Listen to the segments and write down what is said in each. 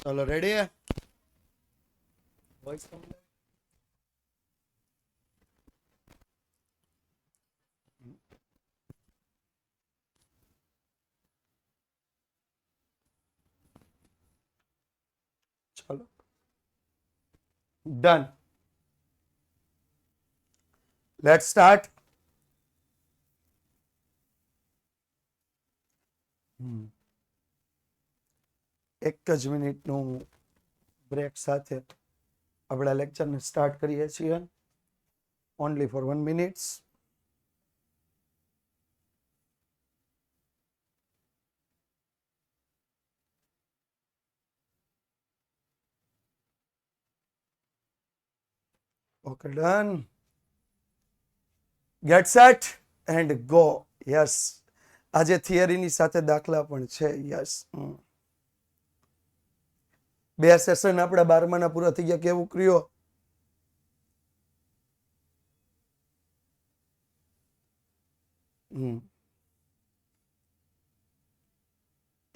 चलो रेडी है वॉइस चलो डन लेट्स स्टार्ट एक ज मिनिट નું બ્રેક સાથે આપણા લેક્ચરને સ્ટાર્ટ કરીએ છીએ only for 1 minutes okay done get set and go yes આજે થિયરીની સાથે દાખલા પણ છે યસ બે સેશન આપણા 12માના પૂરા થઈ ગયા કેવું કર્યો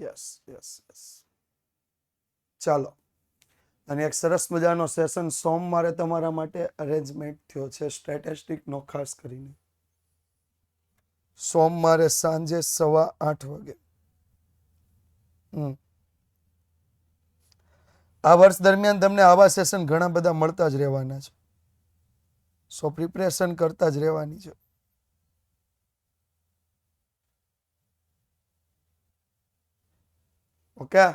યસ યસ યસ ચાલો અને એક સરસ મજાનો સેશન સોમવારે તમારા માટે અરેન્જમેન્ટ થયો છે સ્ટેટિસ્ટિકનો ખાસ કરીને સોમવારે સાંજે 8:15 વાગે આ વર્ષ દરમિયાન તમને આવા સેશન ઘણા બધા મળતા જ રહેવાના છે સો પ્રિપરેશન કરતા જ રહેવાની છે ઓકે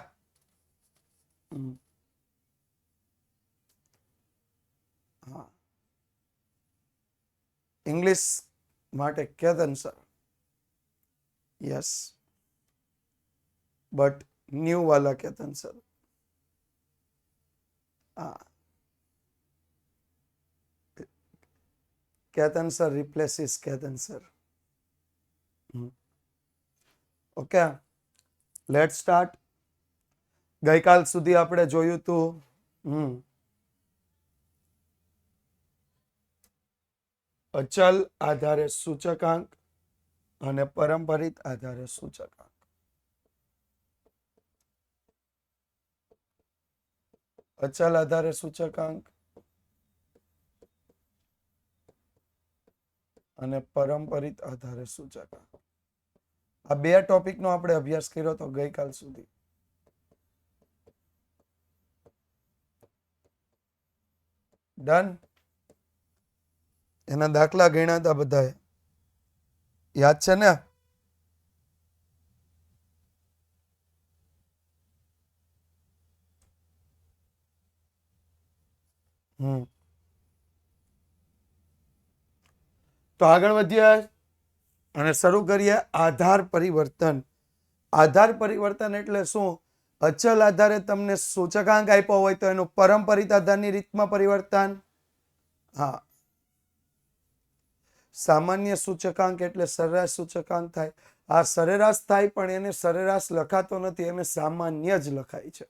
इंग्लिश માટે Ketan sir yes but new वाला Ketan sir Ketan sir replaces Ketan sir okay let's start गई काल सुधी आपणे जोयुं तो अचल आधारे सूचकांक અને પરંપરિત આધારે સૂચકાંક અચલ આધારે સૂચકાંક અને પરંપરિત આધારે સૂચકાંક આ બે ટોપિકનો આપણે અભ્યાસ કર્યો તો ગઈકાલ સુધી ડન એના દાખલા ગણ્યા હતા બધાએ याद छे ने तो आगळ वधीए અને શરૂ કરીએ આધાર પરિવર્તન આધાર પરિવર્તન એટલે શું અચલ આધારે તમને સૂચકાંક આપ્યો હોય તો એનું પરંપરિત આધારની રીતમાં પરિવર્તન હા सामान्य सूचकांक એટલે સરેરાશ સૂચકાંક થાય આ સરેરાશ થાય પણ એને સરેરાશ લખાતો નથી એને સામાન્ય જ લખાય છે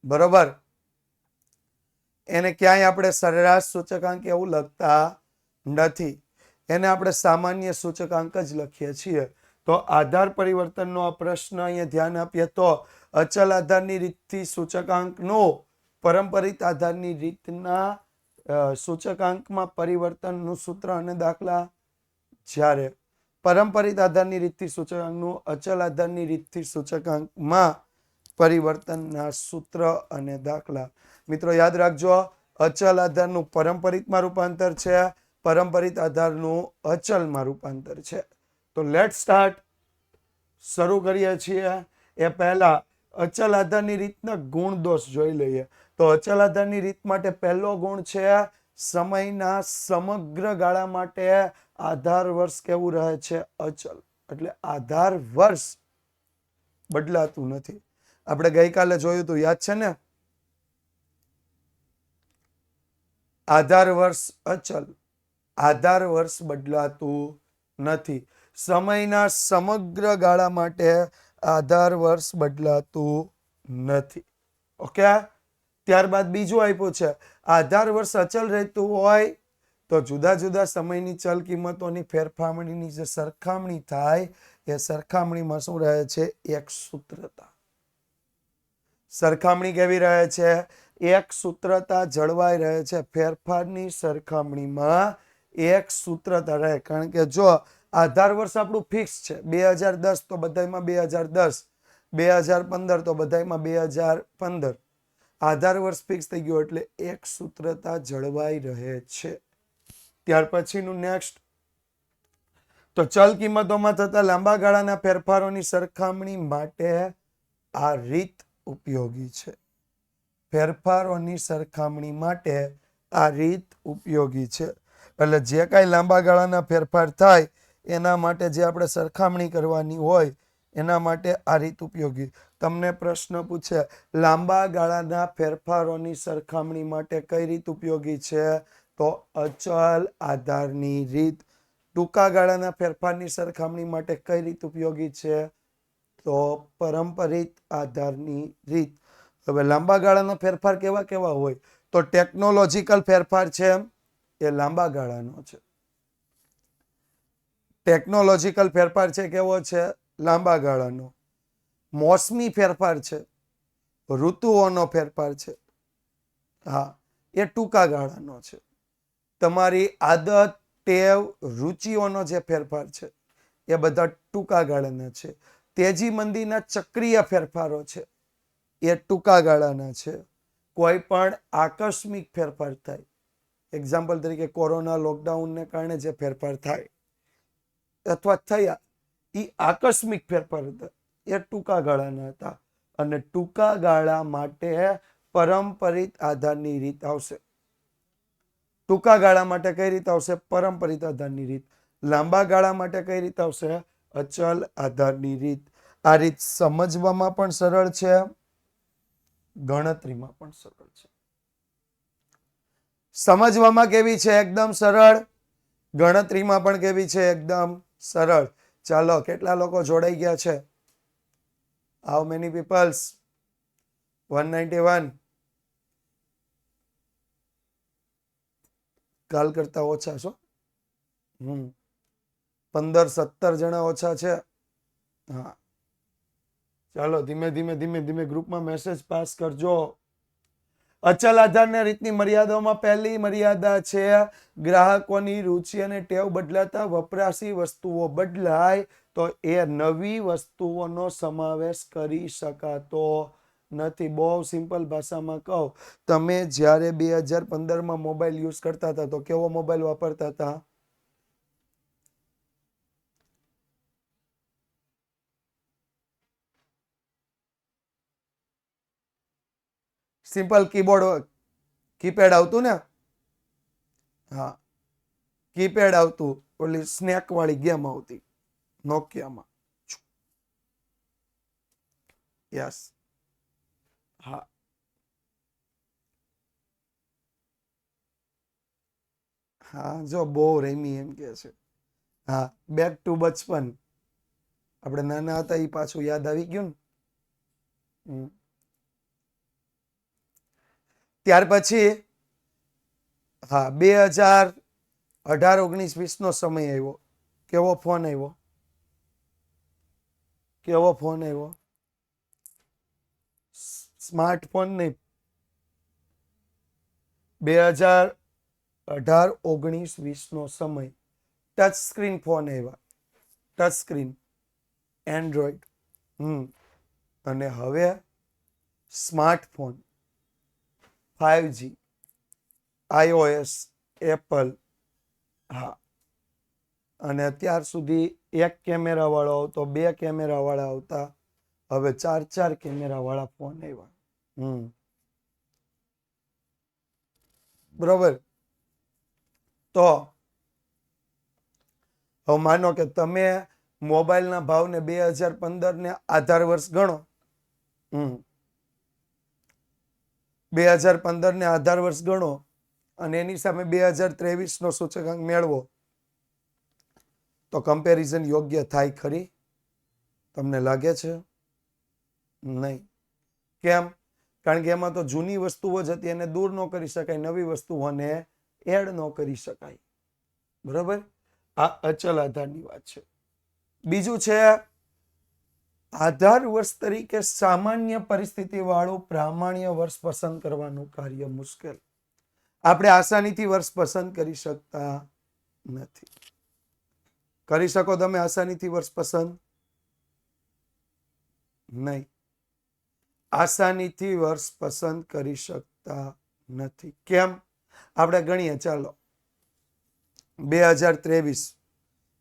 બરોબર એને ક્યાંય આપણે સરેરાશ સૂચકાંક એવું લખતા નથી એને આપણે સામાન્ય સૂચકાંક જ લખીએ છીએ તો આધાર પરિવર્તનનો આ પ્રશ્ન અહીંયા ध्यान આપીએ તો અચલ આધારની રીતથી સૂચકાંકનો પરંપરિત આધારની રીતના સૂચકાંકમાં પરિવર્તનનું સૂત્ર અને દાખલા જ્યારે પરંપરિત આધારની રીતથી સૂચકાંકનું અચલ આધારની રીતથી સૂચકાંકમાં પરિવર્તનના સૂત્ર અને દાખલા મિત્રો યાદ રાખજો અચલ આધારનું પરંપરિતમાં રૂપાંતર છે પરંપરિત આધારનું અચલમાં રૂપાંતર છે તો લેટ્સ સ્ટાર્ટ શરૂ કરીએ છીએ એ પહેલા અચલ આધારની રીતના ગુણ દોષ જોઈ લઈએ તો અચલ આધારની રીત માટે પહેલો ગુણ છે સમયના સમગ્ર ગાળા માટે આધાર વર્ષ કેવું રહે છે અચલ એટલે આધાર વર્ષ બદલાતું નથી આપણે ગઈકાલે જોયું તો યાદ છે ને આધાર વર્ષ અચલ આધાર વર્ષ બદલાતું નથી સમયના સમગ્ર ગાળા માટે આધાર વર્ષ બદલાતું નથી ઓકે ત્યારબાદ બીજું આપ્યું છે આધાર વર્ષ અચલ રહેતું હોય તો જુદા જુદા સમયની ચલ કિંમતોની ફેરફારની જે સરખામણી થાય એ સરખામણીમાં શું રહે છે એક સૂત્રતા સરખામણી કેવી રહે છે? એક સૂત્રતા જળવાઈ રહે છે. ફેરફારની સરખામણીમાં એક સૂત્રતા રહે. કારણ કે જો આધાર વર્ષ આપણું ફિક્સ છે 2010 તો બધામાં 2010, 2015 તો બધામાં 2015. આધાર વર્ષ ફિક્સ થઈ ગયું એટલે એક સૂત્રતા જળવાઈ રહે છે. ત્યાર પછીનું નેક્સ્ટ, તો ચલ કિંમતોમાં થતા લાંબા ગાળાના ફેરફારોની સરખામણી માટે આ રીત ઉપયોગી છે. ફેરફારોની સરખામણી માટે આ રીત ઉપયોગી છે. એટલે જે કાંઈ લાંબા ગાળાના ફેરફાર થાય એના માટે જે આપણે સરખામણી કરવાની હોય એના માટે આ રીત ઉપયોગી. તમને પ્રશ્ન પૂછે લાંબા ગાળાના ફેરફારોની સરખામણી માટે કઈ રીત ઉપયોગી છે? તો અચલ આધારની રીત. ટૂંકા ગાળાના ફેરફારની સરખામણી માટે કઈ રીત ઉપયોગી છે? તો પરંપરિત આધારની રીત. હવે લાંબા ગાળાનો ફેરફાર કેવા કેવા હોય? તો ટેકનોલોજીકલ ફેરફાર છે એ લાંબા ગાળાનો છે. ટેકનોલોજીકલ ફેરફાર છે કેવો છે? લાંબા ગાળાનો. મોસમી ફેરફાર છે, ઋતુઓનો ફેરફાર છે, હા, એ ટૂંકા ગાળાનો છે. તમારી આદત, ટેવ, રુચિઓનો જે ફેરફાર છે એ બધા ટૂંકા ગાળાના છે. તેજી મંદીના ચક્રીય ફેરફારો છે એ ટૂંકા ગાળાના છે. કોઈ પણ આકસ્મિક ફેરફાર થાય, એક્ઝામ્પલ તરીકે કોરોના લોકડાઉનને કારણે જે ફેરફાર થાય અથવા થયા એ આકસ્મિક ફેરફાર હતા, એ ટૂંકા ગાળાના હતા. અને ટૂંકા ગાળા માટે પરંપરિત આધારની રીત આવશે. ટૂંકા ગાળા માટે કઈ રીત આવશે? પરંપરિત આધારની રીત. લાંબા ગાળા માટે કઈ રીત આવશે? અચલ આધારની રીત. આ રીત સમજવામાં પણ સરળ છે, ગણતરીમાં પણ સરળ છે. સમજવામાં કેવી છે? એકદમ સરળ. ગણતરીમાં પણ કેવી છે? એકદમ સરળ. ચાલો, કેટલા લોકો જોડાઈ ગયા છે? How many peoples? 191. કાલ કરતા ઓછા છો. 15-17 જણા ઓછા છે. હા, ચાલો ધીમે ધીમે ગ્રુપમાં મેસેજ પાસ કરજો. અચલ આધારના રીતની મર્યાદાઓમાં પહેલી મર્યાદા છે ગ્રાહકોની રુચિ અને ટેવ બદલાતા વપરાશી વસ્તુઓ બદલાય તો એ નવી વસ્તુઓનો સમાવેશ કરી શકાતો નથી. બહુ સિમ્પલ ભાષામાં કહું, તમે જ્યારે 2015માં મોબાઈલ યુઝ કરતા હતા તો કેવો મોબાઈલ વાપરતા હતા? સિમ્પલ કીબોર્ડ, કીપેડ આવતું ને? હા, કીપેડ આવતું. ઓલી સ્નેક વાળી ગેમ આવતી નોકિયામાં. યસ, હા, હા, જો બહુ રેમી એમ કે છે. હા, બેક ટુ બચપન. આપણે નાના હતા એ પાછું યાદ આવી ગયું ને. ત્યાર પછી હા, 2018-19-20 નો સમય આવ્યો. કેવો ફોન આવ્યો? કેવો ફોન આવ્યો? સ્માર્ટફોન નહીં. 2018-19-20 નો સમય ટચ સ્ક્રીન ફોન આવ્યા. Touch screen Android. અને હવે સ્માર્ટફોન 5G iOS એપલ. હા, અને અત્યાર સુધી એક કેમેરા વાળો આવતો, 2 કેમેરા વાળા આવતા, હવે 4 કેમેરા વાળા ફોન આવ્યા. બરોબર. તો હવે માનો કે તમે મોબાઈલના ભાવને 2015 ને આધાર વર્ષ ગણો. 2015 ને આધાર વર્ષ ગણો અને એની સામે 2023 નો સૂચકાંક મેળવો તો કમ્પેરિઝન યોગ્ય થાય ખરી? તમને લાગે છે? નહીં. કેમ? કારણ કે એમાં તો જૂની વસ્તુઓ જ હતી એને દૂર ન કરી શકાય, નવી વસ્તુઓને એડ ન કરી શકાય. બરોબર? આ અચલ આધારની વાત છે. બીજું છે આધાર વર્ષ તરીકે સામાન્ય પરિસ્થિતિ વાળું પ્રામાણ્ય વર્ષ પસંદ કરવાનું કાર્ય મુશ્કેલ. આપણે આસાનીથી વર્ષ પસંદ કરી શકતા નથી. કરી શકો તમે આસાનીથી વર્ષ પસંદ? નહીં. આસાનીથી વર્ષ પસંદ કરી શકતા નથી. કેમ? આપણે ગણીએ. ચાલો, 2023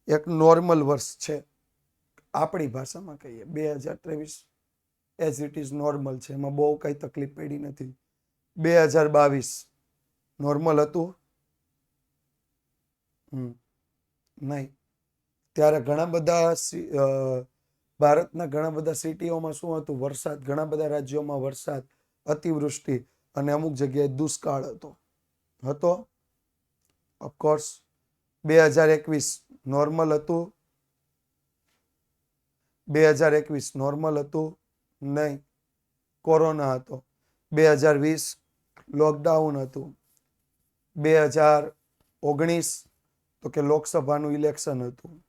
એક નોર્મલ વર્ષ છે. આપણી ભાષામાં કહીએ 2023 એઝ ઇટ ઇઝ નોર્મલ છે, એમાં બહુ કઈ તકલીફ પડી નથી. 2022 નોર્મલ હતું? નહીં. ત્યારે ઘણા બધા ભારતના ઘણા બધા સિટીઓમાં શું હતું? વરસાદ. ઘણા બધા રાજ્યોમાં વરસાદ, અતિવૃષ્ટિ અને અમુક જગ્યાએ દુષ્કાળ હતો. ઓફકોર્સ 2021 નોર્મલ હતું? 2021 નોર્મલ હતું? નહીં. કોરોના હતો. 2020 લોકડાઉન હતું. 2019 તો કે લોકસભાનું ઇલેક્શન હતું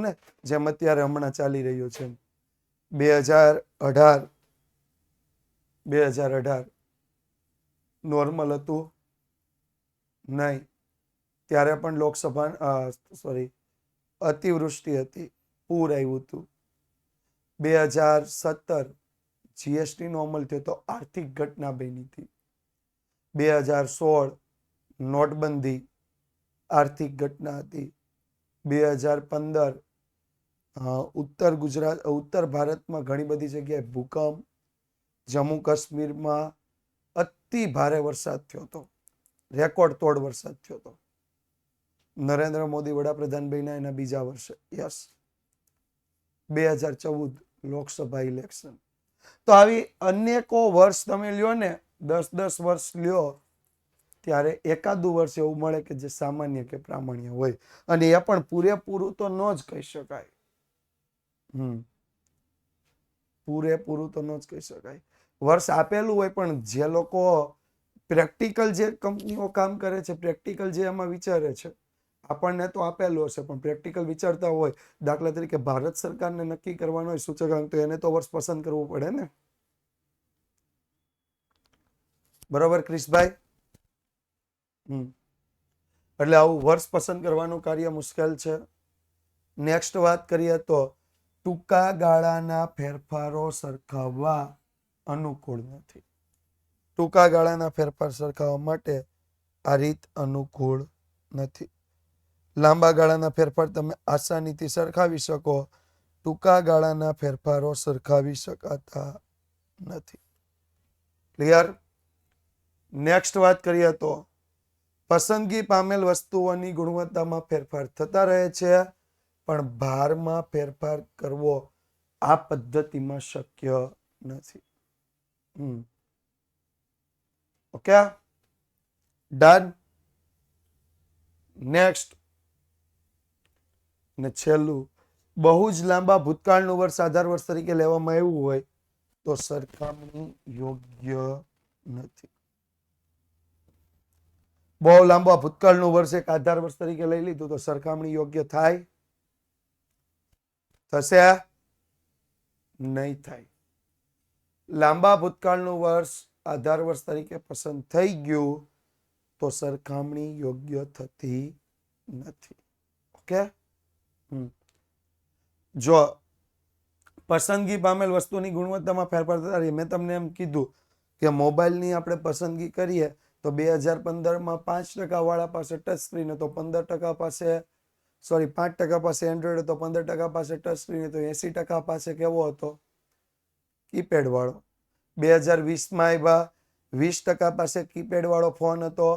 ને, જેમ અત્યારે હમણાં ચાલી રહ્યું છે. 2018 નોર્મલ હતું? નહીં. ત્યારે પણ અતિવૃષ્ટિ હતી, પૂર આવ્યું હતું. 2017 જીએસટી નો અમલ થયો તો આર્થિક ઘટના બની હતી. 2016 નોટબંધી આર્થિક ઘટના હતી. 2015 ઉત્તર ભારતમાં ઘણી બધી જગ્યાએ ભૂકંપ, જમ્મુ કાશ્મીરમાં અતિ ભારે વરસાદ થયો હતો, રેકોર્ડ તોડ વરસાદ થયો હતો. નરેન્દ્ર મોદી વડાપ્રધાન બન્યા એના બીજા વર્ષે. યસ. 2014 લોકસભા ઇલેક્શન. તો આવી અનેકો વર્ષ તમે લ્યો ને, 10 વર્ષ લ્યો, ત્યારે એકાદું વર્ષ એવું મળે કે જે સામાન્ય કે પ્રામાણ્ય હોય, અને એ પણ પૂરેપૂરું તો ન જ કહી શકાય. પૂરેપૂરું તો ન જ કહી શકાય. વર્ષ આપેલું હોય, પણ જે લોકો પ્રેક્ટિકલ, જે કંપનીઓ કામ કરે છે, પ્રેક્ટિકલ જે એમાં વિચારે છે, આપણને તો આપેલું હશે, પણ પ્રેક્ટિકલ વિચારતા હોય, દાખલા તરીકે ભારત સરકારને નક્કી કરવાનો હોય સૂચકાંક, તો એને તો વર્ષ પસંદ કરવું પડે ને. બરોબર ક્રિશભાઈ? એટલે આવું વર્ષ પસંદ કરવાનું કાર્ય મુશ્કેલ છે. નેક્સ્ટ વાત કરીએ તો ટૂંકા ગાળાના ફેરફારો સરખાવવા અનુકૂળ નથી. ટૂંકા ગાળાના ફેરફાર સરખાવવા માટે આ રીત અનુકૂળ નથી. લાંબા ગાળાના ફેરફાર તમે આસાનીથી સરખાવી શકો. ટૂંકા ગાળાના ફેરફારો સરખાવી શકાતા નથી. ક્લિયર? નેક્સ્ટ વાત કરીએ તો પસંદગી પામેલ વસ્તુઓની ગુણવત્તામાં ફેરફાર થતા રહે છે, પણ ભારમાં ફેરફાર કરવો આ પદ્ધતિમાં શક્ય નથી. Okay, done. નેક્સ્ટ ને છેલ્લું, બહુ જ લાંબા ભૂતકાળનું વર્ષ આધાર વર્ષ તરીકે લેવામાં આવ્યું હોય તો સરખામણી યોગ્ય નથી. બહુ લાંબા ભૂતકાળનું વર્ષ એક આધાર વર્ષ તરીકે લઈ લીધું તો સરખામણી યોગ્ય થાય? થશે? નહીં થાય. લાંબા ભૂતકાળનું વર્ષ આધાર વર્ષ તરીકે પસંદ થઈ ગયું તો સરખામણી યોગ્ય થતી નથી. ઓકે, જો પસંદગી પામેલ વસ્તુની ગુણવત્તામાં ફેરફાર થતા રહે, મેં તમને એમ કીધું કે મોબાઈલની આપણે પસંદગી કરીએ તો 2015માં 5% વાળા પાસે ટચ સ્ક્રીન હતો, 15% પાસે 5% પાસે એન્ડ્રોઈડ હતો, 15% પાસે ટચ સ્ક્રીન હતો, 80% પાસે કેવો હતો? કીપેડ વાળો. 2020માં આવ્યા, 20% પાસે કીપેડ વાળો ફોન હતો,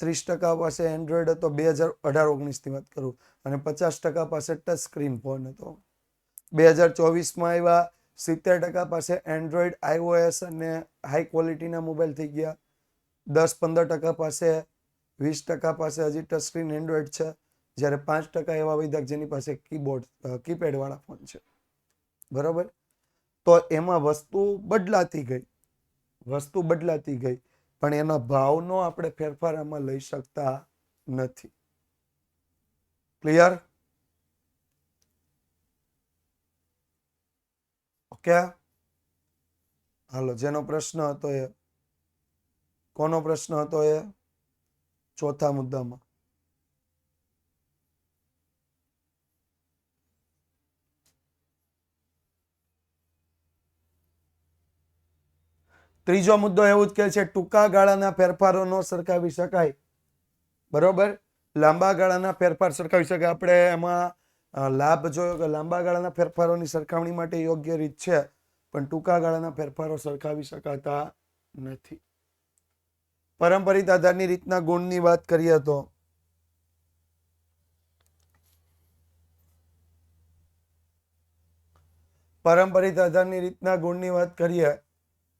30% પાસે એન્ડ્રોઈડ હતો, 2018-19ની વાત કરું, અને 50% પાસે ટચ સ્ક્રીન ફોન હતો. 2024માં આવ્યા, 70% પાસે એન્ડ્રોઈડ, iOS અને હાઈ ક્વોલિટીના મોબાઈલ થઈ ગયા. 10-15% પાસે, 20% પાસે હજી ટચ સ્ક્રીન એન્ડ્રોઈડ છે, જ્યારે 5% એવા વિધાક જેની પાસે કીપેડ વાળા ફોન છે. બરોબર? તો એમાં વસ્તુ બદલાતી ગઈ, પણ એના ભાવનો આપણે ફેરફાર આમાં લઈ શકતા નથી. ક્લિયર? ઓકે, હાલો, જેનો પ્રશ્ન હતો એ, કોનો પ્રશ્ન હતો એ ચોથા મુદ્દામાં? ત્રીજો મુદ્દો એવું જ કહે છે ટૂંકા ગાળાના ફેરફારો ન સરખાવી શકાય. બરોબર, લાંબા ગાળાના ફેરફાર સરખાવી શકાય. આપણે એમાં લાભ જોયો કે લાંબા ગાળાના ફેરફારોની સરખામણી માટે યોગ્ય રીત છે, પણ ટૂંકા ગાળાના ફેરફારો સરખાવી શકાતા નથી. પરંપરિત આધારની રીતના ગુણની વાત કરીએ તો પરંપરિત આધારની રીતના ગુણની વાત કરીએ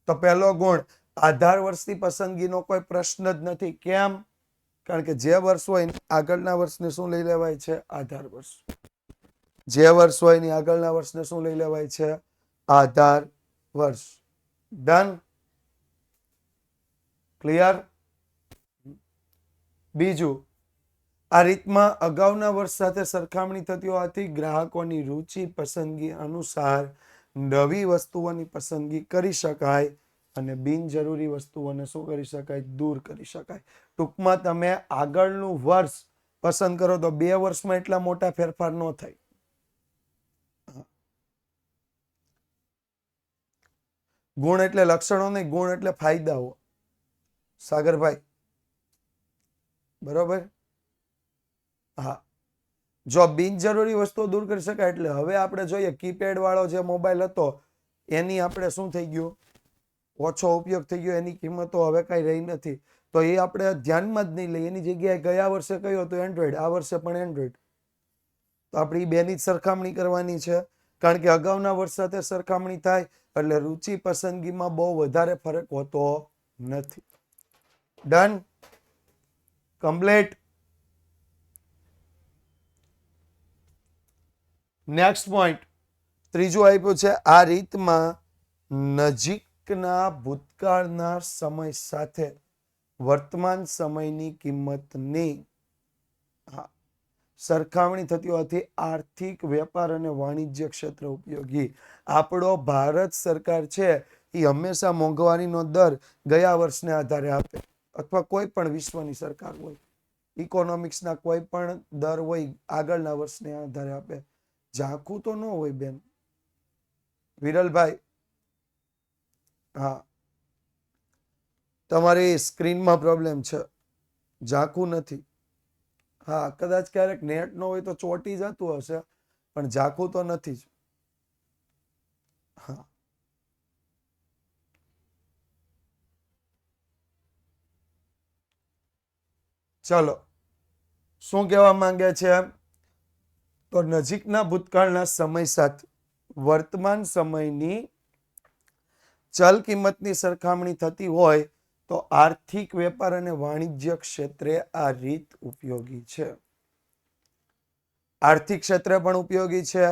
તો પહેલો ગુણ, આધાર વર્ષની પસંદગીનો કોઈ પ્રશ્ન જ નથી. કેમ? કારણ કે જે વર્ષ હોય આગળના વર્ષને શું લઈ લેવાય છે? આધાર વર્ષ. જે વર્ષ હોય એની આગળના વર્ષને શું લઈ લેવાય છે? આધાર વર્ષ. ડન? ક્લિયર? બીજું, આ રીતમાં અગાઉના વર્ષ સાથે સરખામણી થતી હોવાથી ગ્રાહકોની રુચિ પસંદગી અનુસાર નવી વસ્તુઓની પસંદગી કરી શકાય અને બિનજરૂરી વસ્તુઓને શું કરી શકાય? દૂર કરી શકાય. ટૂંકમાં તમે આગળનું વર્ષ પસંદ કરો તો 2 વર્ષમાં એટલા મોટા ફેરફાર ન થાય. ગુણ એટલે લક્ષણો નહીં, ગુણ એટલે ફાયદાઓ. સાગરભાઈ, બરોબર? હા, જો બિનજરૂરી વસ્તુઓ દૂર કરી શકાય એટલે હવે આપણે જોઈએ કીપેડ વાળો જે મોબાઈલ હતો એની આપણે શું થઈ ગયું? ઓછો ઉપયોગ થઈ ગયો, એની કિંમતો હવે કઈ રહી નથી. તો એ આપણે ધ્યાનમાં જ નહીં લઈએ. એની જગ્યાએ ગયા વર્ષે કયો હતો? એન્ડ્રોઈડ. આ વર્ષે પણ એન્ડ્રોઈડ. તો આપણે એ બેની જ સરખામણી કરવાની છે. કારણ કે અગાઉના વર્ષ સાથે સરખામણી થાય એટલે રુચિ પસંદગીમાં બહુ વધારે ફરક હોતો નથી. ડન? કમ્પ્લીટ? નેક્સ્ટ પોઈન્ટ, ત્રીજું આપ્યું છે આ રીતમાં નજીકના ભૂતકાળના સમય સાથે વર્તમાન સમયની કિંમતની સરખામણી થતી હોવાથી આર્થિક, વેપાર અને વાણિજ્ય ક્ષેત્ર ઉપયોગી. આપણો ભારત સરકાર છે એ હંમેશા મોંઘવારીનો દર ગયા વર્ષને આધારે આપે, અથવા કોઈ પણ વિશ્વની સરકાર હોય, ઇકોનોમિક્સના કોઈ પણ દર હોય આગળના વર્ષને આધારે આપે. ઝાંખું તો ન હોય બેન. વિરલભાઈ, હા, તમારી સ્ક્રીનમાં પ્રોબ્લેમ છે, ઝાંખું નથી. હા, કદાચ ક્યારેક નેટ ન હોય તો ચોટી જતું હશે, પણ ઝાંખું તો નથી જ. હા, ચલો, શું કહેવા માંગે છે? તો નજીકના ભૂતકાળના સમય સાથે વર્તમાન સમયની ચલ કિંમતની સરખામણી થતી હોય તો આર્થિક, વેપાર અને વાણિજ્ય ક્ષેત્રે આ રીત ઉપયોગી છે. આર્થિક ક્ષેત્રે પણ ઉપયોગી છે,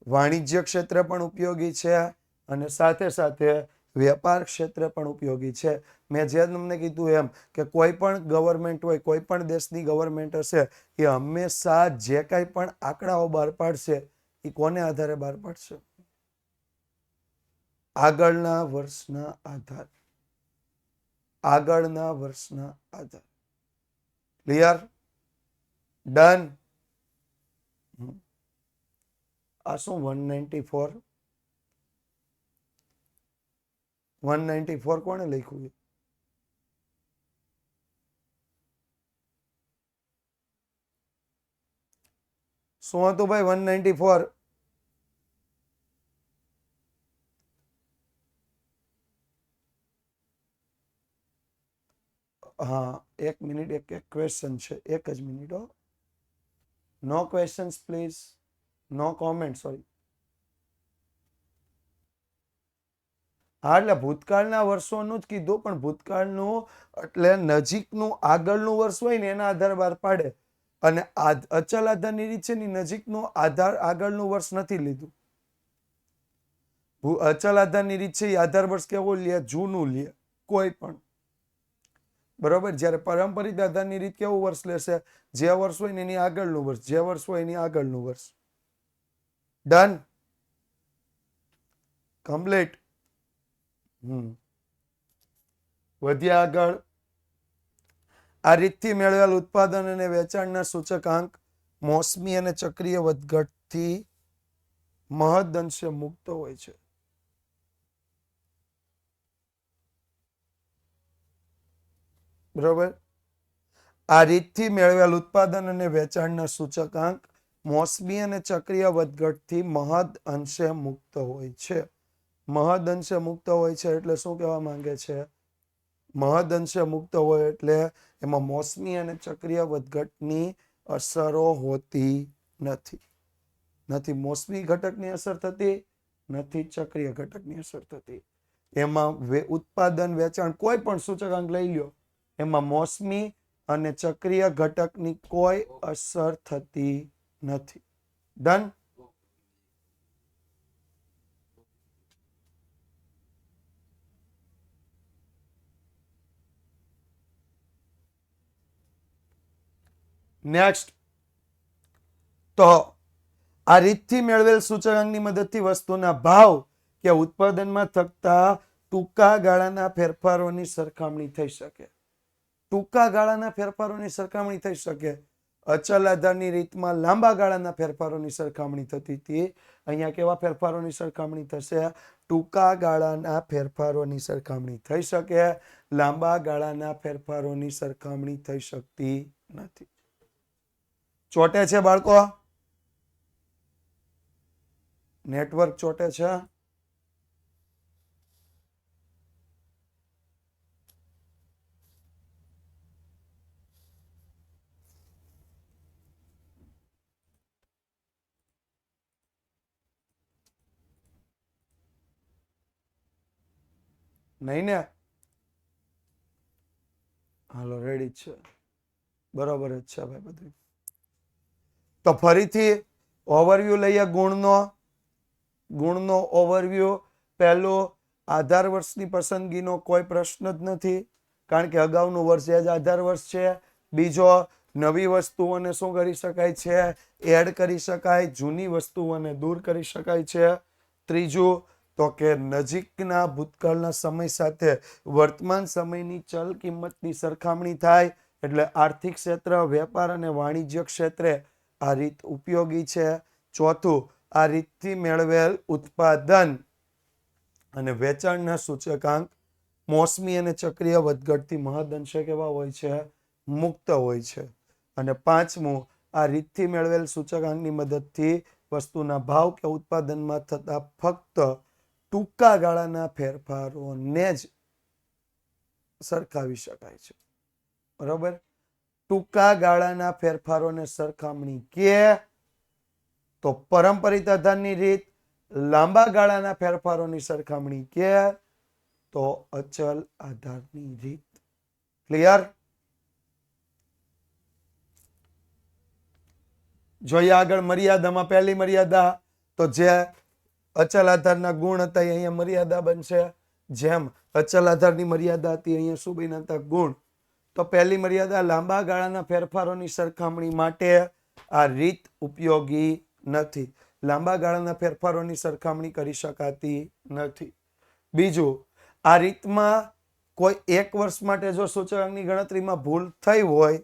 વાણિજ્ય ક્ષેત્રે પણ ઉપયોગી છે, અને સાથે સાથે વેપાર ક્ષેત્રે પણ ઉપયોગી છે. મેં જે તમને કીધું એમ કે કોઈ પણ ગવર્મેન્ટ હોય, કોઈ પણ દેશની ગવર્મેન્ટ હશે, એ હંમેશા જે કાંઈ પણ આંકડાઓ બહાર પાડશે એ કોને આધારે બહાર પાડશે? આગળના વર્ષના આધાર. આગળના વર્ષના આધાર. ક્લિયર? ડન? આ શું 194? 194 કોણે લખ્યું છે? શું હતું ભાઈ 194? હા, એક મિનિટ, એક ક્વેશ્ચન છે, એક જ મિનિટ. No questions please, no comment, sorry. હા, એટલે ભૂતકાળના વર્ષોનું જ કીધું, પણ ભૂતકાળનું એટલે નજીકનું આગળનું વર્ષ હોય ને એના આધારે બહાર પાડે. અને અચલ આધારની રીત છે ને નજીકનું આધાર આગળનું વર્ષ નથી લીધું. અચલ આધારની રીત છે એ આધાર વર્ષ કેવું લે? જૂનું લે, કોઈ પણ. બરોબર? જ્યારે પારંપરિક આધારની રીત કેવું વર્ષ લેશે? જે વર્ષ હોય ને એની આગળનું વર્ષ, જે વર્ષ હોય એની આગળનું વર્ષ. ડન? કમ્પ્લીટ. વધ્યા આગળ. આ રીતથી મેળવેલ ઉત્પાદન અને વેચાણના સૂચકાંક મોસમી અને ચક્રીય વધઘટથી મહદઅંશે મુક્ત હોય છે. બરોબર. આ રીતથી મેળવેલ ઉત્પાદન અને વેચાણના સૂચકાંક મોસમી અને ચક્રીય વધઘટથી મહદઅંશે મુક્ત હોય છે. મહદઅંશે મુક્ત હોય છે એટલે શું કહેવા માંગે છે? મહદઅંશે મુક્ત હોય એટલે એમાં મોસમી અને ચક્રીય વધઘટની અસરો હોતી નથી. મોસમી ઘટકની અસર થતી નથી, ચક્રીય ઘટકની અસર થતી. એમાં ઉત્પાદન વેચાણ કોઈ પણ સૂચકાંક લઈ લ્યો, એમાં મોસમી અને ચક્રીય ઘટકની કોઈ અસર થતી નથી. ડન. નેક્સ્ટ. તો આ રીતથી મેળવેલ સૂચકાંકની મદદથી વસ્તુના ભાવ કે ઉત્પાદનમાં થતા ટૂંકા ગાળાના ફેરફારોની સરખામણી થઈ શકે. ટૂંકા ગાળાના ફેરફારોની સરખામણી થઈ શકે. અચલ આધારની રીતમાં લાંબા ગાળાના ફેરફારોની સરખામણી થતી હતી. અહીંયા કેવા ફેરફારોની સરખામણી થશે? ટૂંકા ગાળાના ફેરફારોની સરખામણી થઈ શકે. લાંબા ગાળાના ફેરફારોની સરખામણી થઈ શકતી નથી. ચોટે છે બાળકો? નેટવર્ક ચોટે છે? નહીં ને? હાલો, રેડી છે. બરોબર જ છે ભાઈ બધું. તો ફરીથી ઓવરવ્યુ લઈએ ગુણનો ઓવરવ્યુ. પહેલો, આધાર વર્ષની પસંદગીનો કોઈ પ્રશ્ન જ નથી, કારણ કે અગાઉનું વર્ષ એ જ આધાર વર્ષ છે. બીજો, નવી વસ્તુઓને શું કરી શકાય છે? એડ કરી શકાય. જૂની વસ્તુઓને દૂર કરી શકાય છે. ત્રીજું, તો કે નજીકના ભૂતકાળના સમય સાથે વર્તમાન સમયની ચલ કિંમતની સરખામણી થાય. એટલે આર્થિક ક્ષેત્ર, વેપાર અને વાણિજ્ય ક્ષેત્રે આ રીત ઉપયોગી છે. ચોથું, આ રીતથી મેળવેલ ઉત્પાદન અને વેચાણના સૂચકાંક મોસમી અને ચક્રીય વધઘટથી મહદઅંશે કેવા હોય છે? મુક્ત હોય છે. અને પાંચમું, આ રીતથી મેળવેલ સૂચકાંકની મદદથી વસ્તુના ભાવ કે ઉત્પાદનમાં થતા ફક્ત ટૂંકા ગાળાના ફેરફારોને જ સરખાવી શકાય છે. બરોબર? ટૂંકા ગાળાના ફેરફારોને સરખામણી કે તો પરંપરિત આધારની રીત, લાંબા ગાળાના ફેરફારોની સરખામણી કે તો અચલ આધારની રીત. ક્લિયર? જોઈએ આગળ મર્યાદામાં. પહેલી મર્યાદા તો જે અચલ આધારના ગુણ હતા એ અહીંયા મર્યાદા બનશે. જેમ અચલ આધારની મર્યાદા હતી અહીંયા શું બન્યા હતા? ગુણ. તો પહેલી મર્યાદા, લાંબા ગાળાના ફેરફારોની સરખામણી માટે આ રીત ઉપયોગી નથી. લાંબા ગાળાના ફેરફારોની સરખામણી કરી શકાતી નથી. બીજું, આ રીતમાં કોઈ એક વર્ષ માટે જો સૂચકાંકની ગણતરીમાં ભૂલ થઈ હોય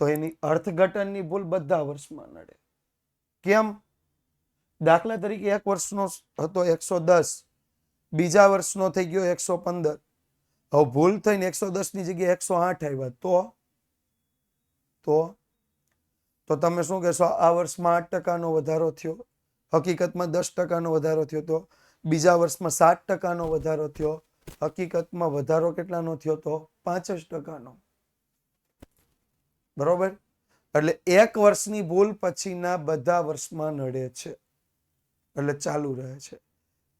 તો એની અર્થઘટનની ભૂલ બધા વર્ષમાં નડે. કેમ? દાખલા તરીકે એક વર્ષનો હતો 110, બીજા વર્ષનો થઈ ગયો 115. હવે ભૂલ થઈને 110 ની જગ્યાએ 108 આવ્યા તો તમે શું કહેશો? આ વર્ષમાં 8% વધારો થયો. હકીકતમાં 10% વધારો થયો. તો બીજા વર્ષમાં 7% વધારો થયો. હકીકતમાં વધારો કેટલાનો થયો? તો 65%. બરોબર? એટલે એક વર્ષની ભૂલ પછીના બધા વર્ષમાં નડે છે, એટલે ચાલુ રહે છે.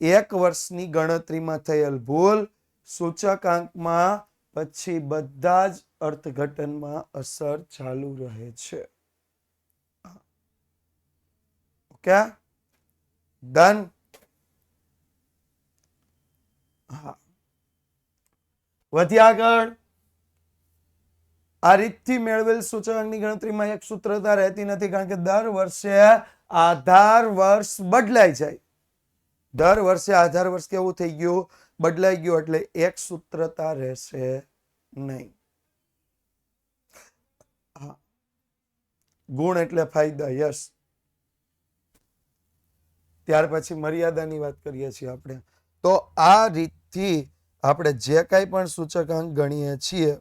એક વર્ષની ગણતરીમાં થયેલ ભૂલ સૂચકાંકમાં પછી બધા જ અર્થઘટનમાં અસર ચાલુ રહે છે. Okay, done. હા, વધ્યા આગળ. આ રીતથી મેળવેલ સૂચકાંકની ગણતરીમાં એક સૂત્રતા રહેતી નથી, કારણ કે દર વર્ષે આધાર વર્ષ બદલાય જાય. દર વર્ષે આધાર વર્ષ કેવું થઈ ગયું? બદલાઈ ગયું. એટલે એક સૂત્રતા રહેશે નહીં. હા, ગુણ એટલે ફાયદા. યસ. ત્યાર પછી મર્યાદાની વાત કરીએ છીએ આપણે. તો આ રીતથી આપણે જે કાંઈ પણ સૂચકાંક ગણીએ છીએ,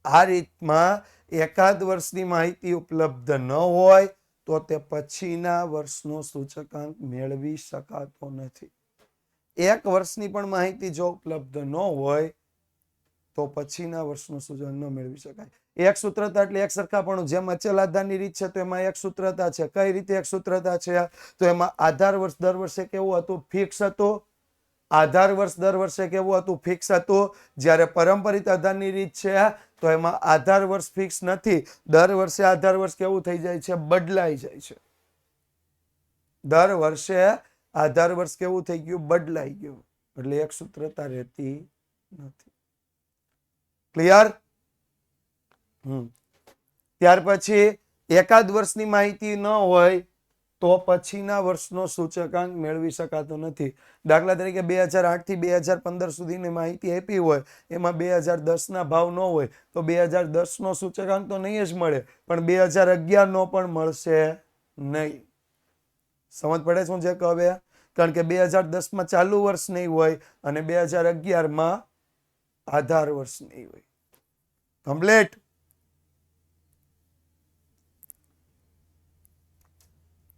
આ રીતમાં એકાદ વર્ષની માહિતી ઉપલબ્ધ ન હોય તો તે પછીના વર્ષનો સૂચકાંક મેળવી શકાતો નથી. એક વર્ષની પણ માહિતી જો ઉપલબ્ધ ન હોય તો પછીના વર્ષનું સૂચકાંક ન મેળવી શકાય. એક સૂત્રતા એટલે એક સરખાપણું. જેમ અચલ આધારની રીત છે તો એમાં એક સૂત્રતા છે. કઈ રીતે એક સૂત્રતા છે? તો એમાં આધાર વર્ષ દર વર્ષે કેવું હતું? ફિક્સ હતું. આધાર વર્ષ દર વર્ષે કેવું હતું? ફિક્સ હતું. જ્યારે પરંપરિત આધારની રીત છે તો એમાં આધાર વર્ષ ફિક્સ નથી. દર વર્ષે આધાર વર્ષ કેવું થઈ જાય છે? બદલાઈ જાય છે. દર વર્ષે આધાર વર્ષ કેવું થઈ ગયું? બદલાઈ ગયું. એટલે એક સૂત્રતા રહેતી નથી. ક્લિયર? ત્યાર પછી એકાદ વર્ષની માહિતી ન હોય તો પછીના વર્ષનો સૂચકાંક મેળવી શકાતો નથી. દાખલા તરીકે 2008 થી 2015 સુધીની માહિતી આપી હોય, એમાં 2010 ના ભાવ ન હોય તો 2010 નો સૂચકાંક તો નહીં જ મળે, પણ 2011 નો પણ મળશે નહીં. સમજ પડે છે હું જે કહે? કારણ કે 2010 માં ચાલુ વર્ષ નહીં હોય અને 2011 માં આધાર વર્ષ નહીં હોય. કમ્પ્લીટ?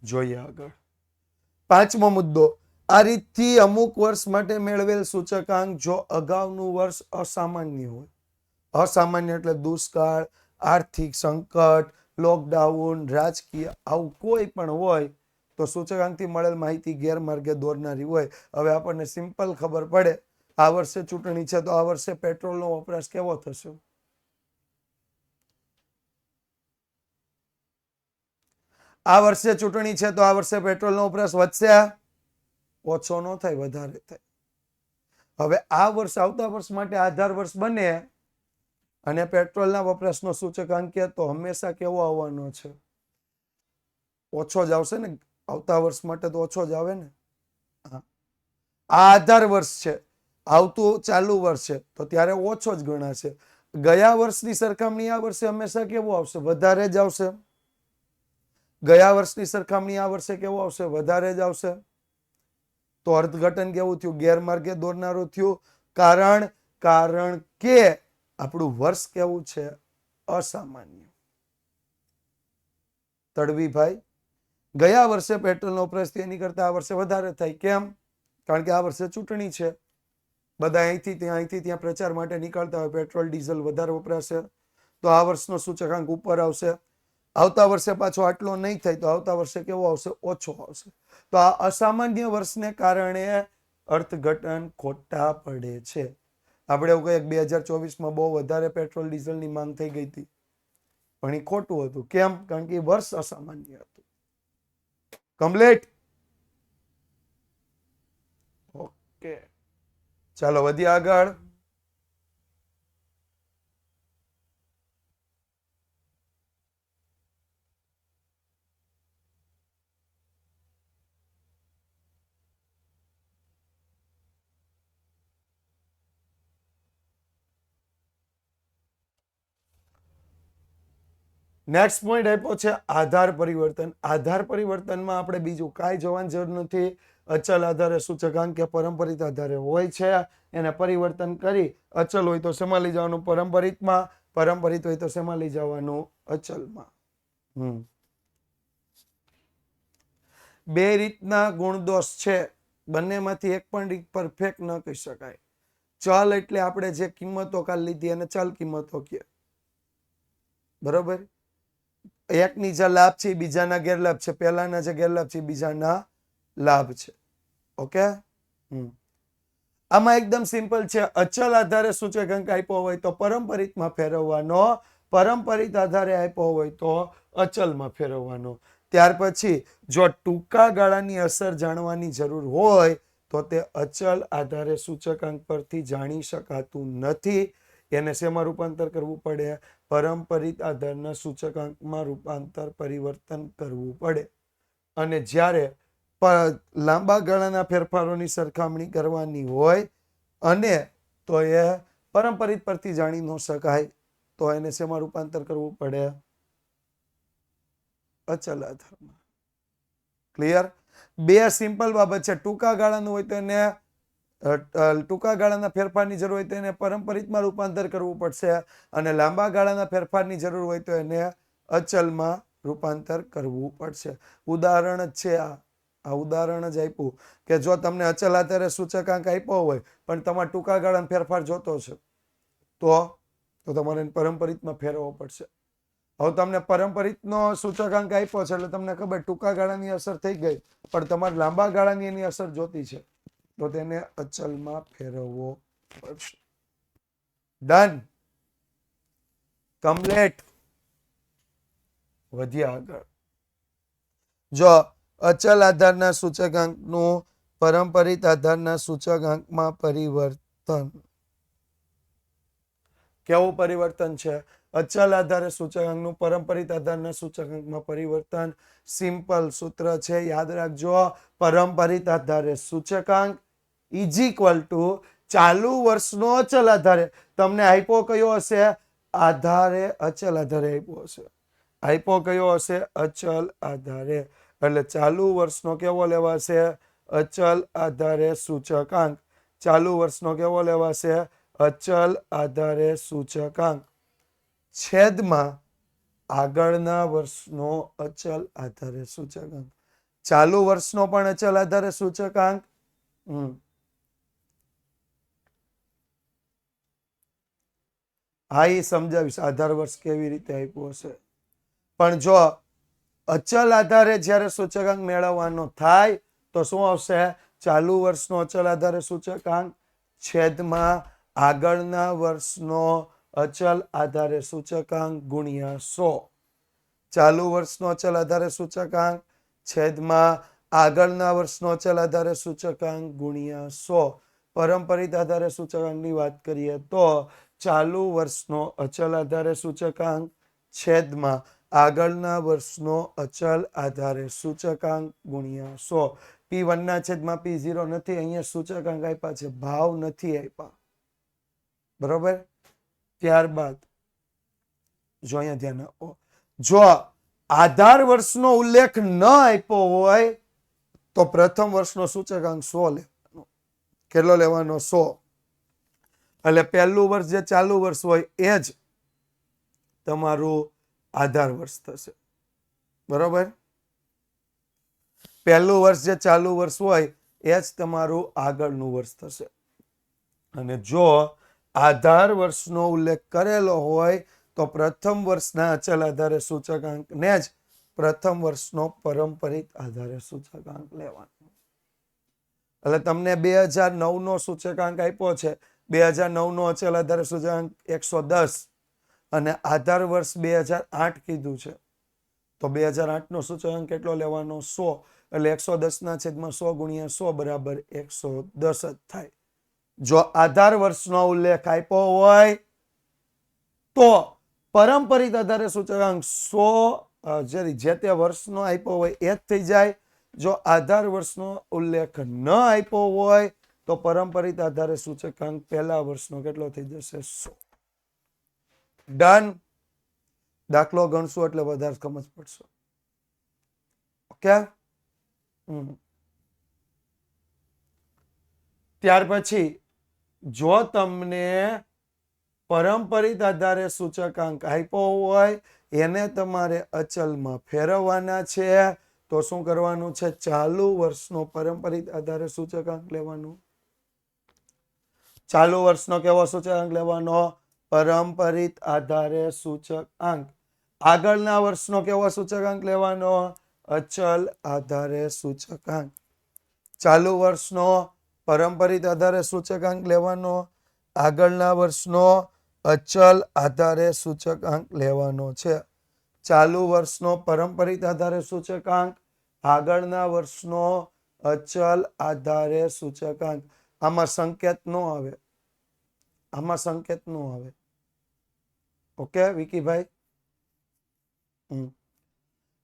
જોઈએ આગળ. પાંચમો મુદ્દો. આ રીતથી અમુક વર્ષ માટે મેળવેલ સૂચકાંક જો અગાઉનું વર્ષ અસામાન્ય હોય, અસામાન્ય એટલે દુષ્કાળ, આર્થિક સંકટ, લોકડાઉન, રાજકીય, આવું કોઈ પણ હોય તો સૂચકાંકથી મળેલ માહિતી ગેરમાર્ગે દોરનારી હોય. હવે આપણને સિમ્પલ ખબર પડે, આ વર્ષે ચૂંટણી છે તો આ વર્ષે પેટ્રોલનો વપરાશ કેવો થશે? આ વર્ષે ચૂંટણી છે તો આ વર્ષે પેટ્રોલનો વપરાશ વધશે? ઓછો ન થાય, વધારે થાય. હવે આ વર્ષ આવતા વર્ષ માટે આધાર વર્ષ બને અને પેટ્રોલના વપરાશનો સૂચકાંક તો હંમેશા કેવો આવવાનો છે? ઓછો જ આવશે ને. આવતા વર્ષ માટે તો ઓછો જ આવે ને. આ આધાર વર્ષ છે, આવતું ચાલુ વર્ષ છે તો ત્યારે ઓછો જ ગણાશે. ગયા વર્ષની સરખામણી આ વર્ષે હંમેશા કેવો આવશે? વધારે જ આવશે. ગયા વર્ષની સરખામણી આ વર્ષે કેવો આવશે? વધારે જ આવશે. તો અર્થઘટન કેવું થયું? ગેરમાર્ગે દોરનારું થયું. કારણ કે આપણું વર્ષ કેવું છે? અસામાન્ય. તડવીભાઈ, ગયા વર્ષે પેટ્રોલનો વપરાશ એની કરતા આ વર્ષે વધારે થાય. કેમ? કારણ કે આ વર્ષે ચૂંટણી છે. બધા અહીંથી ત્યાં પ્રચાર માટે નીકળતા હોય, પેટ્રોલ ડીઝલ વધારે વપરાશે તો આ વર્ષનો સૂચકાંક ઉપર આવશે. આવતા વર્ષે પાછો આટલો નહીં થાય તો આવતા વર્ષે કેવો આવશે? ઓછો આવશે. તો આ અસામાન્ય વર્ષને કારણે અર્થઘટન ખોટા પડે છે. આપણે એવું કહીએ 2024માં બહુ વધારે પેટ્રોલ ડીઝલની માંગ થઈ ગઈ હતી, પણ એ ખોટું હતું. કેમ? કારણ કે વર્ષ અસામાન્ય હતું. કમ્પ્લીટ? ઓકે, ચાલો વધીએ આગળ. નેક્સ્ટ પોઈન્ટ આપ્યો છે આધાર પરિવર્તન. આધાર પરિવર્તનમાં આપણે બીજું કાંઈ જોવાની જરૂર નથી. અચલ આધારે સૂચકાંક કે પરંપરિત આધારે હોય છે, એને પરિવર્તન કરી અચલ હોય તો શેમાં લઈ જવાનું? પરંપરિતમાં. પરંપરિત હોય તો શેમાં લઈ જવાનું? અચલમાં. બે રીતના ગુણદોષ છે, બંનેમાંથી એક પણ રીત પરફેક્ટ ન કહી શકાય. ચલ એટલે આપણે જે કિંમતો કાલ લીધી એને ચલ કિંમતો કહે. બરોબર? એકની જે લાભ છે બીજાના ગેરલાભ છે, પહેલાના જે ગેરલાભ છે બીજાના લાભ છે. ઓકે? આમાં એકદમ સિમ્પલ છે. અચલ આધારે સૂચકાંક આપ્યો હોય તો પરંપરિતમાં ફેરવવાનો, પરંપરિત આધારે આપ્યો હોય તો અચલમાં ફેરવવાનો. ત્યાર પછી જો ટૂંકા ગાળાની અસર જાણવાની જરૂર હોય તો તે અચલ આધારે સૂચકાંક પરથી જાણી શકાતું નથી. એને શેમાં રૂપાંતર કરવું પડે? પરંપરિત આધારના સૂચકાંકમાં રૂપાંતર પરિવર્તન કરવું પડે. અને જ્યારે લાંબા ગાળાના ફેરફારોની સરખામણી કરવાની હોય અને તો એ પરંપરિત પરથી જાણી ન શકાય તો એને શેમાં રૂપાંતર કરવું પડે? અચલ આધારમાં. ક્લિયર? બે સિમ્પલ બાબત છે. ટૂંકા ગાળાનું હોય તો એને ટૂંકા ગાળાના ફેરફારની જરૂર હોય તો એને પરંપરિતમાં રૂપાંતર કરવું પડશે અને લાંબા ગાળાના ફેરફારની જરૂર હોય તો એને અચલમાં રૂપાંતર કરવું પડશે. ઉદાહરણ જ છે આ ઉદાહરણ જ આપ્યું કે જો તમને અચલ આધારે સૂચકાંક આપ્યો હોય પણ તમારે ટૂંકા ગાળાનો ફેરફાર જોતો છે તો તમારે પરંપરિતમાં ફેરવવો પડશે. હવે તમને પરંપરિતનો સૂચકાંક આપ્યો છે એટલે તમને ખબર ટૂંકા ગાળાની અસર થઈ ગઈ પણ તમારે લાંબા ગાળાની એની અસર જોતી છે તો તેને અચલમાં ફેરવવો પડશે. ડન. કમ્પ્લીટ. વધ્યા આગળ. જો અચલ આધારના સૂચકાંકનું પરંપરિત આધારના સૂચકાંકમાં પરિવર્તન. કેવું પરિવર્તન છે? અચલ આધારે સૂચકાંકનું પરંપરિત આધારના સૂચકાંકમાં પરિવર્તન. સિમ્પલ સૂત્ર છે, યાદ રાખજો. પરંપરિત આધારે સૂચકાંક ઇઝ ઇક્વલ ટુ ચાલુ વર્ષનો અચલ આધારે. તમને આપ્યો કયો હશે? આધારે અચલ આધારે આપ્યો હશે. આપ્યો કયો હશે? અચલ આધારે. એટલે ચાલુ વર્ષનો કેવો લેવાશે? અચલ આધારે સૂચકાંક. ચાલુ વર્ષનો કેવો લેવાશે? અચલ આધારે સૂચકાંક છેદમાં આગળના વર્ષનો અચલ આધારે સૂચકાંક. ચાલુ વર્ષનો પણ અચલ આધારે સૂચકાંક. હા, એ સમજાવીશ આધાર વર્ષ કેવી રીતે આપ્યું હશે. પણ જો અચલ આધારે જ્યારે સૂચકાંક મેળવવાનો થાય તો શું આવશે? ચાલુ વર્ષનો અચલ આધારે સૂચકાંક છેદમાં આગળના વર્ષનો અચલ આધારે સૂચકાંક ગુણ્યા 100. ચાલુ વર્ષનો અચલ આધારે સૂચકાંક છેદમાં આગળના વર્ષનો અચલ આધારે સૂચકાંક ગુણ્યા 100. પરંપરિત આધારે સૂચકાંકની વાત કરીએ તો ચાલુ વર્ષનો અચલ આધારે સૂચકાંક છેદમાં આગળના વર્ષનો અચલ આધારે સૂચકાંક ગુણ્યા 100. P1 ના છેદમાં P0 નથી. અહીંયા સૂચકાંક આપ્યા છે, ભાવ નથી આપ્યા. બરોબર? ત્યારબાદ જો અહીંયા ધ્યાન આપો. જો આધાર વર્ષનો ઉલ્લેખ ન આપ્યો હોય તો પ્રથમ વર્ષનો સૂચકાંક 100 લેવાનો. કેટલો લેવાનો? 100. એટલે પહેલું વર્ષ જે ચાલુ વર્ષ હોય એ જ તમારું આધાર વર્ષ થશે. બરોબર? પહેલું વર્ષ જે ચાલુ વર્ષ હોય એ જ તમારું આગળનું વર્ષ થશે. અને જો આધાર વર્ષનો ઉલ્લેખ કરેલો હોય તો પ્રથમ વર્ષના અચલ આધારે સૂચકાંકને જ પ્રથમ વર્ષનો પરંપરિત આધારે સૂચકાંક લેવાનો. એટલે તમને 2009 નો સૂચકાંક આપ્યો છે. 2009 નો અચલ આધારે સૂચકાંક 110 અને આધાર વર્ષ 2008 કીધું છે તો 2008 નો સૂચકાંક કેટલો લેવાનો? 100. એટલે 110 ના છેદમાં 100 ગુણ્યા 100 બરાબર 110 જ થાય. જો આધાર વર્ષનો ઉલ્લેખ આપ્યો હોય તો પરંપરિત આધારે સૂચકાંક 100 જે તે વર્ષનો આપ્યો હોય એ જ થઈ જાય. જો આધાર વર્ષનો ઉલ્લેખ ન આપ્યો હોય તો પરંપરિત આધારે સૂચકાંક પહેલા વર્ષનો કેટલો થઈ જશે? 100. ડન. દાખલો ગણશું એટલે વધારે સમજ પડશે. ઓકે. ત્યાર પછી જો તમને પરંપરિત આધારે સૂચકાંક આપ્યો હોય એને તમારે અચલમાં ફેરવવાના છે તો શું કરવાનું છે? ચાલુ વર્ષનો પરંપરિત આધારે સૂચકાંક લેવાનું. ચાલુ વર્ષનો કેવો સૂચકાંક લેવાનો? પરંપરિત આધારે સૂચકાંક. આગળના વર્ષનો કેવો સૂચકાંક લેવાનો? અચલ આધારે સૂચકાંક. ચાલુ વર્ષનો પરંપરિત આધારે સૂચકાંક લેવાનો. આગળના વર્ષનો અચલ આધારે સૂચકાંક લેવાનો છે. ચાલુ વર્ષનો પરંપરિત આધારે સૂચકાંક. આગળના વર્ષનો અચલ આધારે સૂચકાંક. આમાં સંકેત ન આવે. આમાં સંકેત ન આવે. ઓકે વિકીભાઈ?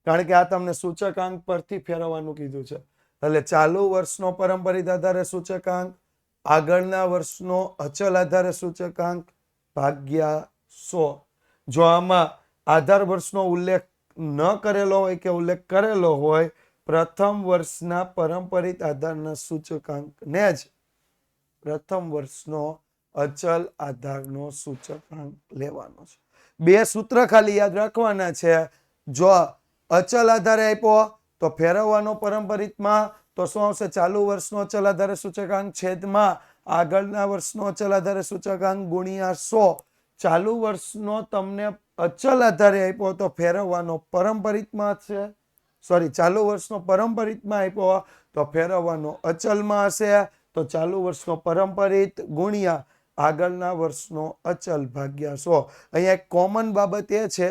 કારણ કે આ તમને સૂચકાંક પરથી ફેરવવાનું કીધું છે. એટલે ચાલુ વર્ષનો પરંપરિત આધારે સૂચકાંક, આગળના વર્ષનો અચલ આધારે સૂચકાંક ભાગ્યા 100. જો આમાં આધાર વર્ષનો ઉલ્લેખ ન કરેલો હોય કે ઉલ્લેખ કરેલો હોય, પ્રથમ વર્ષના પરંપરિત આધારના સૂચકાંકને જ પ્રથમ વર્ષનો અચલ આધારનો સૂચકાંક લેવાનો છે. બે સૂત્ર ખાલી યાદ રાખવાના છે. જો અચલ આધારે આપ્યો તો ફેરવવાનો પરંપરિતમાં, તો શું આવશે? ચાલુ વર્ષનો અચલ આધારે સૂચકાંક છેદમાં આગળના વર્ષનો અચલ આધારે સૂચકાંક ગુણ્યા 100. ચાલુ વર્ષનો તમને અચલ આધારે આપ્યો તો ફેરવવાનો પરંપરિતમાં છે. ચાલુ વર્ષનો પરંપરિતમાં આપ્યો તો ફેરવવાનો અચલમાં હશે. તો ચાલુ વર્ષનો પરંપરિત ગુણ્યા આગળના વર્ષનો અચલ ભાગ્યા 100. અહીંયા એક કોમન બાબત એ છે,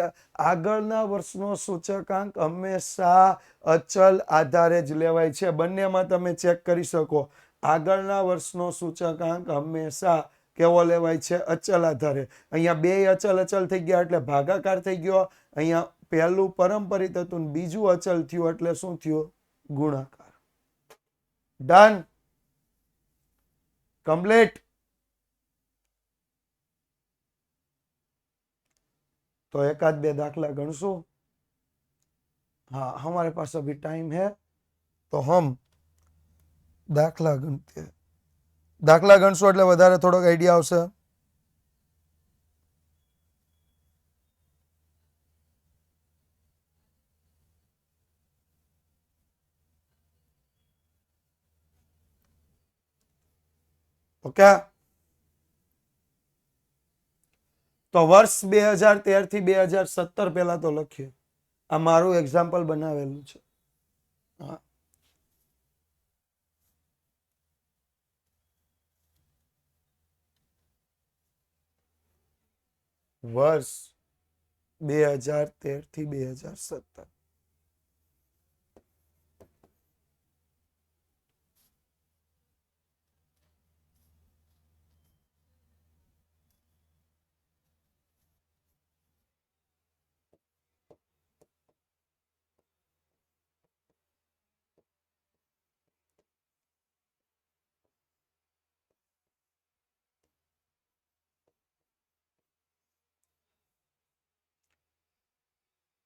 આગળના વર્ષનો સૂચકાંક હંમેશા અચલ આધારે જ લેવાય છે. બંનેમાં તમે ચેક કરી શકો. આગળના વર્ષનો સૂચકાંક હંમેશા કેવો લેવાય છે? અચલ આધારે. અહીંયા બે અચલ થઈ ગયા એટલે ભાગાકાર થઈ ગયો. અહીંયા પહેલું પરંપરિત હતું ને બીજું અચલ થયું એટલે શું થયું? ગુણાકાર. Done, complete. तो एक आध बे दाखला गणशु. हाँ, हमारे पास अभी टाइम है तो हम दाखला गणते हैं. दाखला गणशु એટલે વધારે થોડોક આઈડિયા આવશે. ઓકે, તો વર્ષ 2013 થી 2017 પહેલા તો લખીએ. આ મારું એક્ઝામ્પલ બનાવેલું છે. હા, વર્ષ 2013 થી 2017.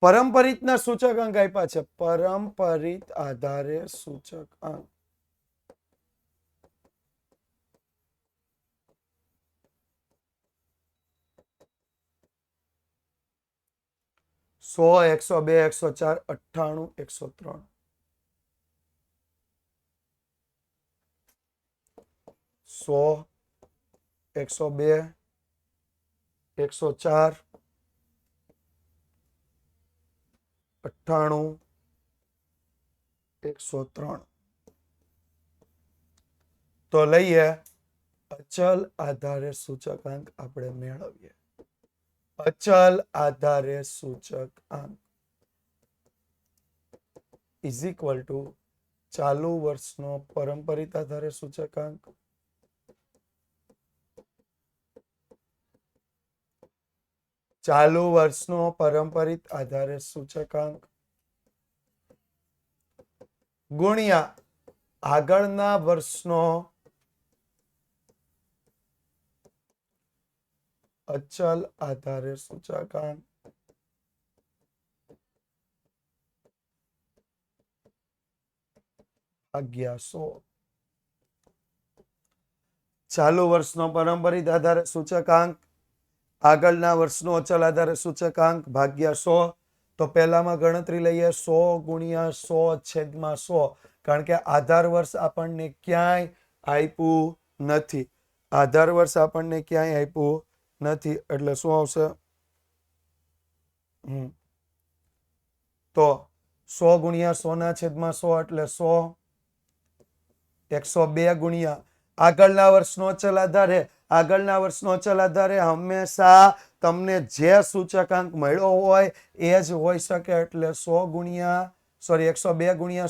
પરંપરિતના સૂચકાંક આપ્યા છે. પરંપરિત આધારે સૂચકાંક 100, 102, 104, 98, 103. 100, 102, 104, 98, 103. તો લઈએ અચલ આધારે સૂચકાંક આપણે મેળવીએ. અચલ આધારે સૂચકાંક ઇઝ ઇક્વલ ટુ ચાલુ વર્ષનો પરંપરિત આધારે સૂચકાંક ચાલુ વર્ષનો પરંપરિત આધારે સૂચકાંક ગુણ્યા આગળના વર્ષનો અચલ આધારે સૂચકાંક ભાગ્યા 100. ચાલુ વર્ષનો પરંપરિત આધારે સૂચકાંક આગળના વર્ષનો અચલ આધારે સૂચકાંક ભાગ્યા 100. તો પહેલામાં ગણતરી લઈએ. 100 ગુણ્યા 100 છેદમાં 100. કારણ કે આધાર વર્ષ આપણને ક્યાંય આપ્યું નથી. આધાર વર્ષ આપણને ક્યાંય આપ્યું નથી એટલે શું આવશે? તો 100 ગુણ્યા 100 ના છેદમાં 100 એટલે 100. 102 ગુણ્યા આગળના વર્ષનો અચલ આધારે. આગળના વર્ષનો અચલ આધારે હંમેશા તમને જે સૂચકાંક મળ્યો હોય એ જ હોઈ શકે એટલે 102 ગુણ્યા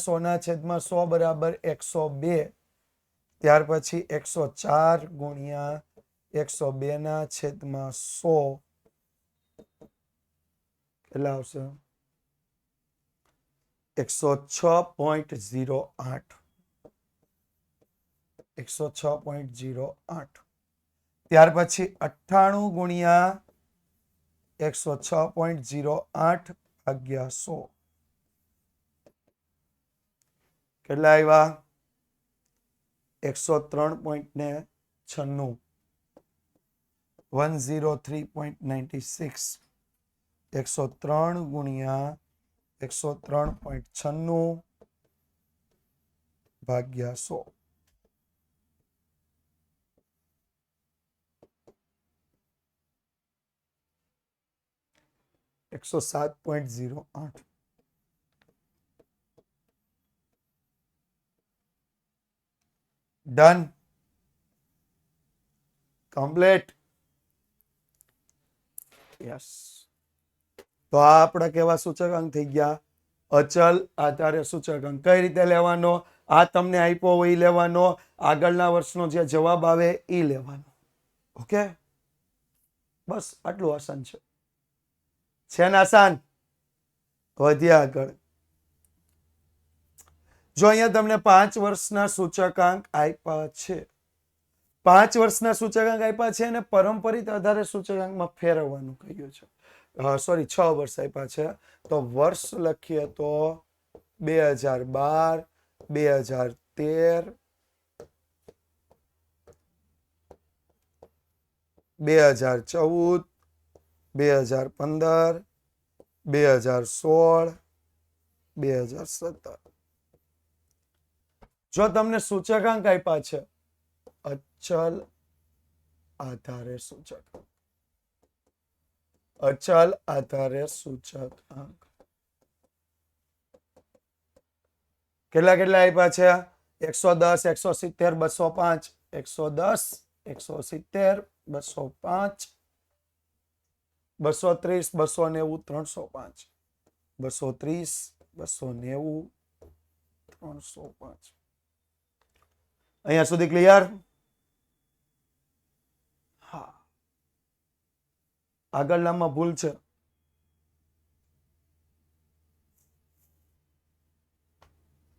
100 ના છેદમાં 100 બરાબર 102. ત્યાર પછી 104 ગુણ્યા 102 ના છેદમાં 100 કેટલા આવશે? 106.08. 106.08. ત્યાર પછી 98 ગુણ્યા 106.08 ભાગ્યા 100 કેટલા આવ્યા? 103.96. 103.96. 103 ગુણ્યા 103.96 ભાગ્યા 100 107.08. Done, complete. યસ. તો આ આપણા કેવા સૂચકાંક થઈ ગયા? અચલ આધારે સૂચકાંક. કઈ રીતે લેવાનો? આ તમને આપ્યો હોય એ લેવાનો, આગળના વર્ષનો જે જવાબ આવે એ લેવાનો. ઓકે, બસ આટલું આસાન છે. છે ને આસાન? વધ્યા આગળ. જો અહીંયા તમને 5 વર્ષના સૂચકાંક આપ્યા છે, 5 વર્ષના સૂચકાંક આપ્યા છે અને પરંપરિત આધારે સૂચકાંકમાં ફેરવવાનું કહ્યું છે. સોરી, 6 વર્ષ આપ્યા છે. તો વર્ષ લખીએ તો 2012, 2013, 2014, 2015, 2016, 2017. જો તમને સૂચકાંક આપ્યા છે અચલ આધારે સૂચકાંક, અચલ આધારે સૂચકાંક કેટલા કેટલા આપ્યા છે? 110, 170, 205, 110, 170, 205, 230, 290, 305, 230, 290, 305. અહીંયા સુધી ક્લિયર? હા. આગળનામાં ભૂલ છે.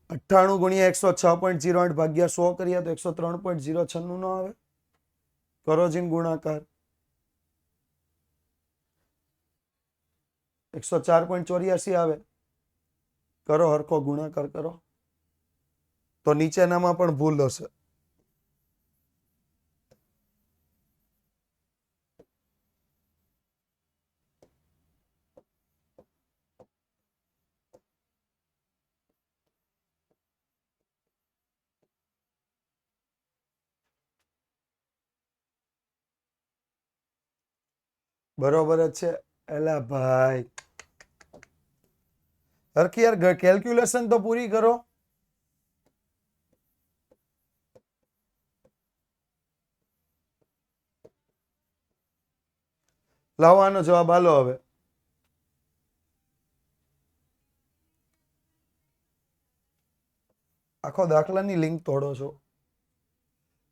અઠ્ઠાણું ગુણ્યા 106.08 ભાગ્યા 100 કરીએ તો 103.096 નો આવે. કરો જીન ગુણાકાર. 104.84 આવે. કરો હરખો ગુણાકાર કરો. તો નીચેનામાં પણ ભૂલ હશે. બરોબર જ છે. એલા ભાઈ, હરખી યાર કેલ્ક્યુલેશન તો પૂરી કરો. લાવવાનો જવાબ હાલો હવે. આખો દાખલાની લિંક તોડો છો.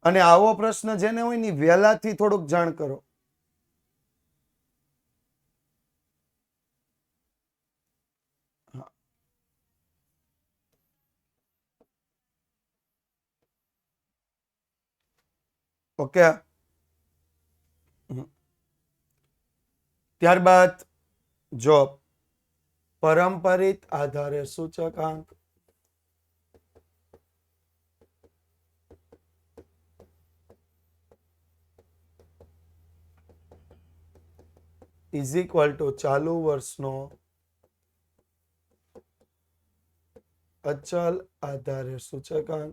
અને આવો પ્રશ્ન જેને હોય ને વહેલાથી થોડુંક જાણ કરો. ઓકે. ત્યારબાદ જો પરંપરિત આધારે સૂચકાંક ઇઝ ઇક્વલ ટુ ચાલુ વર્ષનો અચલ આધારે સૂચકાંક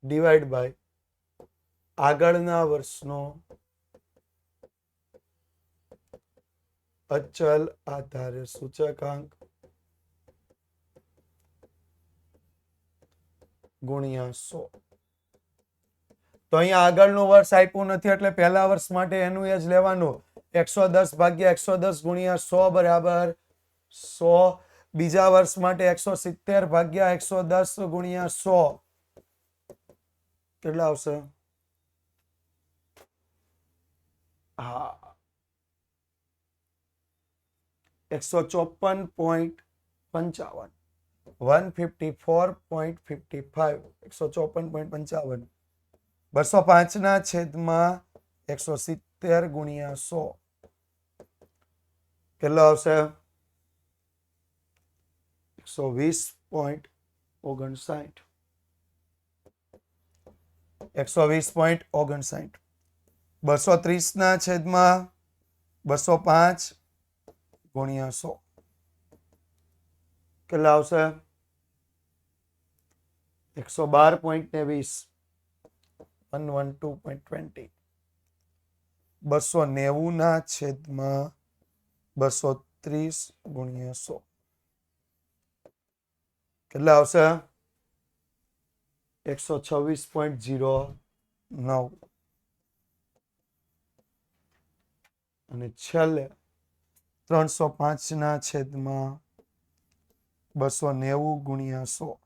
ડિવાઈડ બાય આગળના વર્ષનો અચલ આધારે સૂચકાંક ગુણ્યા 100. તો અહીંયા આગળનું વર્ષ આપ્યું નથી એટલે પહેલા વર્ષ માટે એનું એ જ લેવાનું. 110 ભાગ્યા 110 ગુણ્યા 100 બરાબર 100. બીજા વર્ષ માટે 170 ભાગ્યા 110 ગુણ્યા 100 કેટલા આવશે? હા, 154.55. 154.55 154.55 205 ના છેદમાં 170 ગુણ્યા 100 કેટલો આવશે 120.59 120.59 230 ના છેદમાં 205 ગુણ્યા 100 કેટલા આવશે 112.20 112.20 290 ના છેદમાં 230 ગુણ્યા 100 કેટલા આવશે 126.09 અને છેલ્લે 305 ના છેદમાં 290 ગુણ્યા 100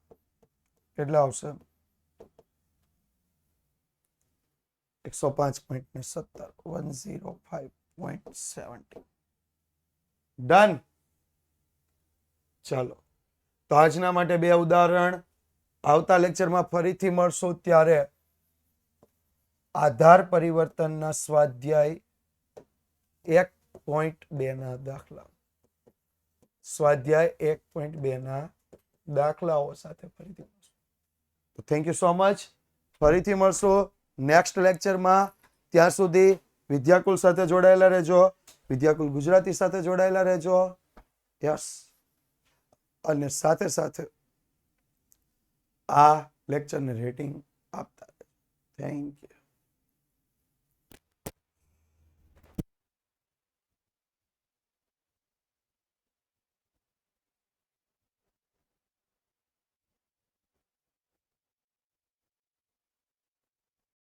કેટલા આવશે 105.70 105.70 ડન ચાલો તો આજના માટે 2 ઉદાહરણ આવતા લેક્ચરમાં ફરીથી મળશું ત્યારે આધાર પરિવર્તનના સ્વાધ્યાય 1.2 ના દાખલા સ્વાધ્યાય 1.2 ના દાખલાઓ સાથે ફરીથી મળશું તો થેન્ક યુ સો મચ ફરીથી મળશું નેક્સ્ટ લેક્ચરમાં ત્યાં સુધી વિદ્યાકુલ સાથે જોડાયેલા રહેજો વિદ્યાકુલ ગુજરાતી સાથે જોડાયેલા રહેજો યસ અને સાથે સાથે આ લેક્ચરને રેટિંગ આપતા થેન્ક યુ